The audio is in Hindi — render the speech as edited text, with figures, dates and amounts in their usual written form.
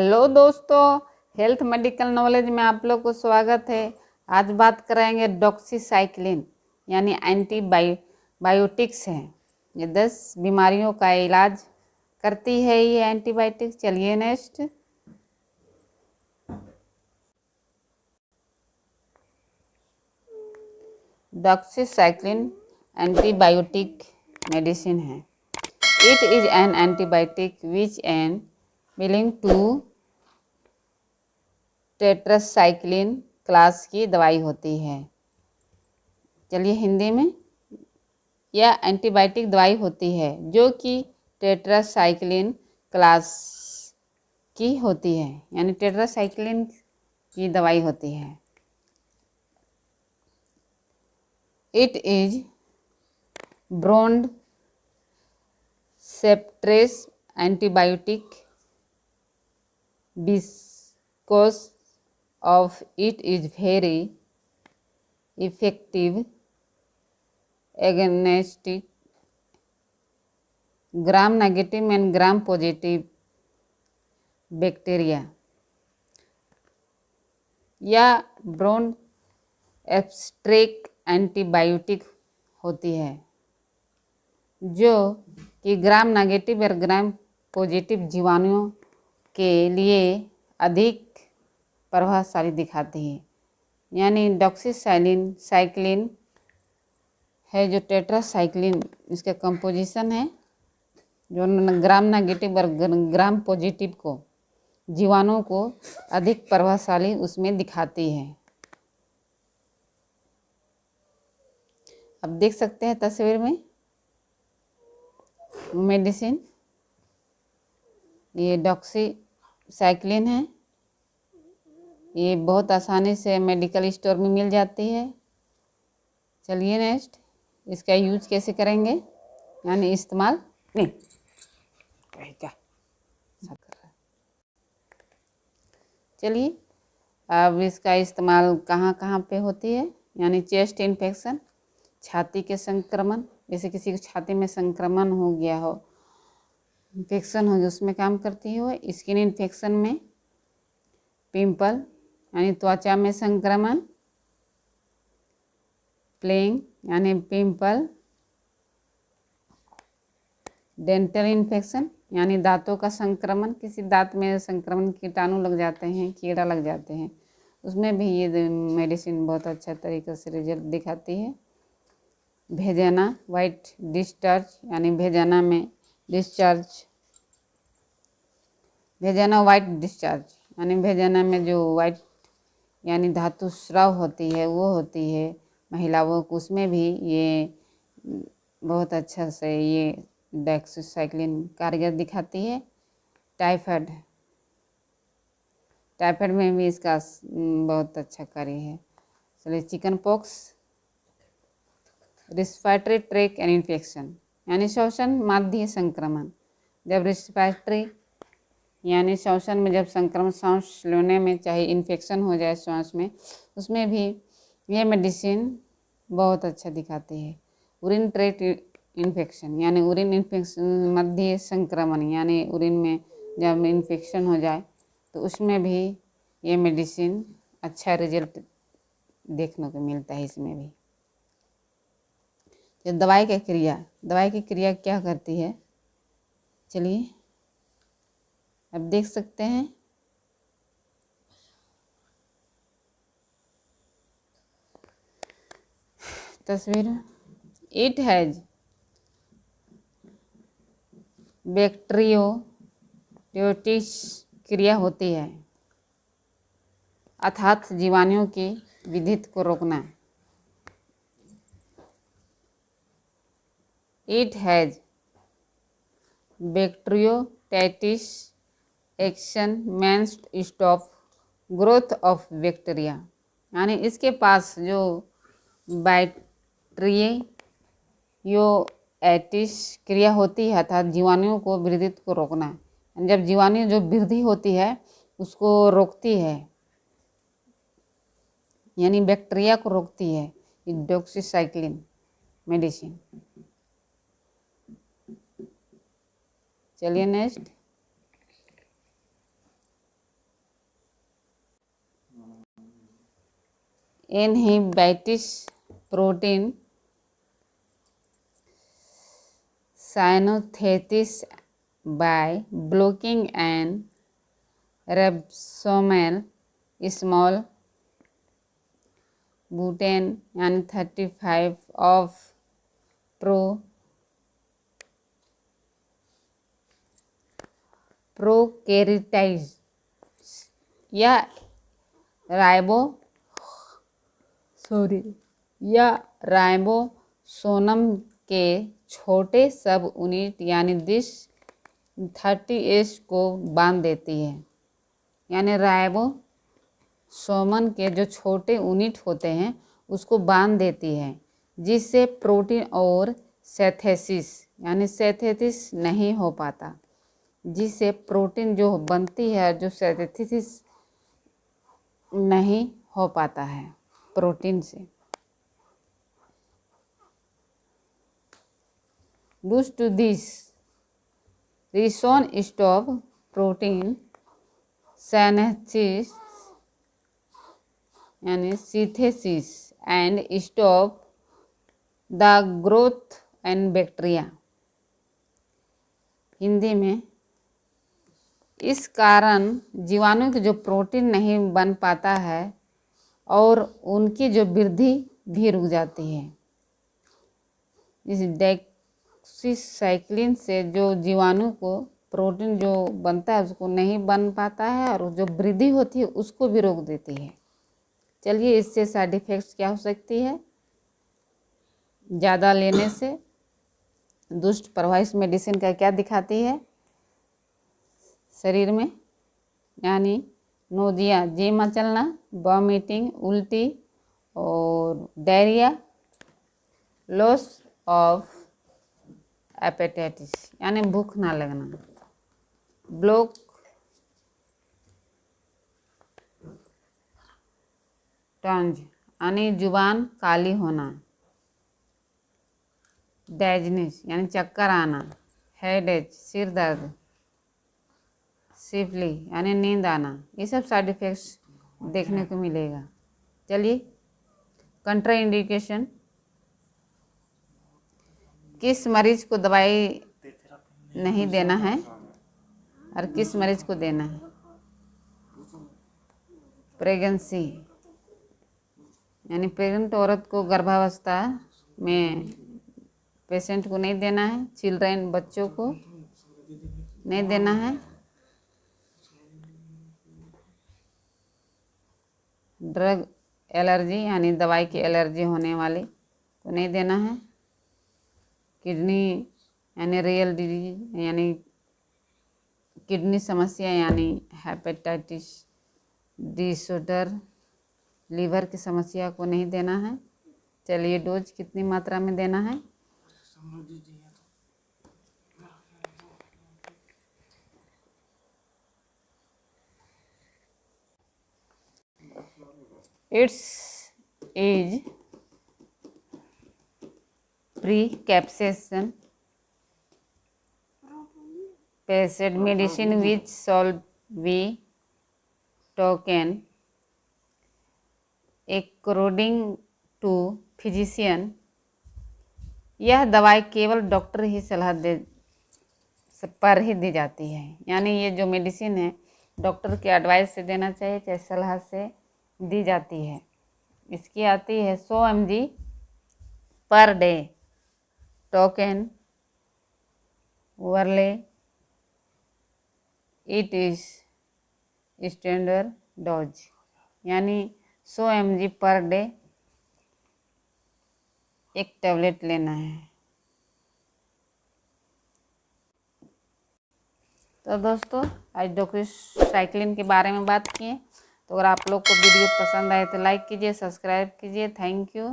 हेलो दोस्तों, हेल्थ मेडिकल नॉलेज में आप लोग को स्वागत है। आज बात करेंगे डॉक्सीसाइक्लिन यानी एंटीबायोटिक्स है। ये 10 बीमारियों का इलाज करती है ये एंटीबायोटिक्स। चलिए नेक्स्ट। डॉक्सीसाइक्लिन एंटीबायोटिक मेडिसिन है। It is an antibiotic which an belong to tetracycline class की दवाई होती है। चलिए हिंदी में, यह एंटीबायोटिक दवाई होती है जो कि टेट्रासाइक्लिन क्लास की होती है, यानी टेट्रासाइक्लिन की दवाई होती है। It is brand septres antibiotic because of it is very effective against gram negative and gram positive bacteria. यह ब्रॉन्ड एब्स्ट्रैक्ट एंटीबायोटिक होती है जो कि ग्राम नेगेटिव और ग्राम पॉजिटिव जीवाणुओं के लिए अधिक प्रभावशाली दिखाती है। यानी डॉक्सीसाइक्लिन है जो टेट्रासाइक्लिन, इसका कंपोजिशन है जो ग्राम नेगेटिव और ग्राम पॉजिटिव को जीवाणुओं को अधिक प्रभावशाली उसमें दिखाती है। अब देख सकते हैं तस्वीर में मेडिसिन, ये डॉक्सीसाइक्लिन है। ये बहुत आसानी से मेडिकल स्टोर में मिल जाती है। चलिए नेक्स्ट, इसका यूज कैसे करेंगे, यानी इस्तेमाल नहीं क्या। चलिए अब इसका इस्तेमाल कहाँ कहाँ पे होती है, यानी चेस्ट इन्फेक्शन, छाती के संक्रमण, जैसे किसी को छाती में संक्रमण हो गया हो, इन्फेक्शन हो गया, उसमें काम करती है। वो स्किन इन्फेक्शन में, पिंपल यानी त्वचा में संक्रमण, प्लेग यानी पिंपल, डेंटल इन्फेक्शन यानी दांतों का संक्रमण, किसी दांत में संक्रमण, कीटाणु लग जाते हैं, कीड़ा लग जाते हैं, उसमें भी ये मेडिसिन बहुत अच्छा तरीके से रिजल्ट दिखाती है। भेजाना वाइट डिस्चार्ज यानी भेजाना में डिस्चार्ज, भेजाना वाइट डिस्चार्ज यानी भेजाना में जो वाइट यानी धातु स्राव होती है वो होती है महिलाओं को, उसमें भी ये बहुत अच्छा से ये डॉक्सीसाइक्लिन कारगर दिखाती है। टाइफाइड में भी इसका बहुत अच्छा कार्य है। चलिए chicken pox, respiratory tract and infection यानी श्वसन माध्यम संक्रमण, जब रेस्पिरेटरी यानी श्वसन में जब संक्रमण, सांस लेने में चाहे इन्फेक्शन हो जाए सांस में, उसमें भी ये मेडिसिन बहुत अच्छा दिखाती है। यूरिन ट्रैक्ट इन्फेक्शन यानी यूरिन इन्फेक्शन मध्य संक्रमण, यानी यूरिन में जब इन्फेक्शन हो जाए तो उसमें भी ये मेडिसिन अच्छा रिजल्ट देखने को मिलता है इसमें भी। तो दवाई की क्रिया क्या करती है, चलिए अब देख सकते हैं। तस्वीर, इट हैज बैक्टीरियोटिस क्रिया होती है अर्थात जीवाणुओं की वृद्धि को रोकना। It has bacteriostatic action means stop growth of bacteria, यानी इसके पास जो बैक्टीरियोटाइटिस क्रिया होती है अर्थात जीवाणुओं को वृद्धि को रोकना। जब जीवाणु जो वृद्धि होती है उसको रोकती है, यानी बैक्टीरिया को रोकती है डॉक्सीसाइक्लिन मेडिसिन। चलिए next, inhibits protein synthesis by blocking an ribosomal small butane यानी 35 of प्रोकैरियोटाइज या राइबोसोम के छोटे सब यूनिट यानी 30S को बांध देती है। यानी राइबोसोम के जो छोटे यूनिट होते हैं उसको बांध देती है, जिससे प्रोटीन और सिंथेसिस यानी सिंथेसिस नहीं हो पाता, जिससे प्रोटीन जो बनती है जो सिंथेसिस नहीं हो पाता है प्रोटीन से। Due to this, rhizome stop protein synthesis यानी synthesis and stop the growth and bacteria। Hindi में, इस कारण जीवाणु की जो प्रोटीन नहीं बन पाता है और उनकी जो वृद्धि भी रुक जाती है। इस डॉक्सीसाइक्लिन से जो जीवाणु को प्रोटीन जो बनता है उसको नहीं बन पाता है और जो वृद्धि होती है उसको भी रोक देती है। चलिए, इससे साइड इफ़ेक्ट्स क्या हो सकती है। ज़्यादा लेने से दुष्ट प्रभाव इस मेडिसिन का क्या दिखाती है शरीर में, यानी नोजिया, जी मचलना, वॉमिटिंग, उल्टी और डायरिया, लॉस ऑफ एपेटाइटिस यानी भूख ना लगना, ब्लॉक टंज यानी जुबान काली होना, डेजनेस यानी चक्कर आना, हेडेक सिर दर्द, स्लीपी यानी नींद आना, ये सब साइड इफ़ेक्ट्स देखने को मिलेगा। चलिए, कंट्रा इंडिकेशन, किस मरीज को दवाई नहीं देना है और किस मरीज को देना है। प्रेगनेंसी यानी प्रेग्नेंट औरत को गर्भावस्था में पेशेंट को नहीं देना है, चिल्ड्रेन बच्चों को नहीं देना है। ड्रग एलर्जी यानी दवाई की एलर्जी होने वाले को नहीं देना है। किडनी यानी रियल डिजीज यानी किडनी समस्या यानी हेपेटाइटिस डिसऑर्डर, लीवर की समस्या को नहीं देना है। चलिए, डोज कितनी मात्रा में देना है। It's is prescription based medicine which shall be taken according to physician. यह दवाई केवल डॉक्टर ही सलाह दे पर ही दी जाती है, यानी ये जो मेडिसिन है डॉक्टर के एडवाइस से देना चाहिए, चाहे सलाह से दी जाती है। इसकी आती है 100 mg per day, taken orally, it is standard dose यानी 100 mg पर डे एक टैबलेट लेना है। तो दोस्तों, आज डॉक्सीसाइक्लिन के बारे में बात किए। तो अगर आप लोग को वीडियो पसंद आए तो लाइक कीजिए, सब्सक्राइब कीजिए। Thank you.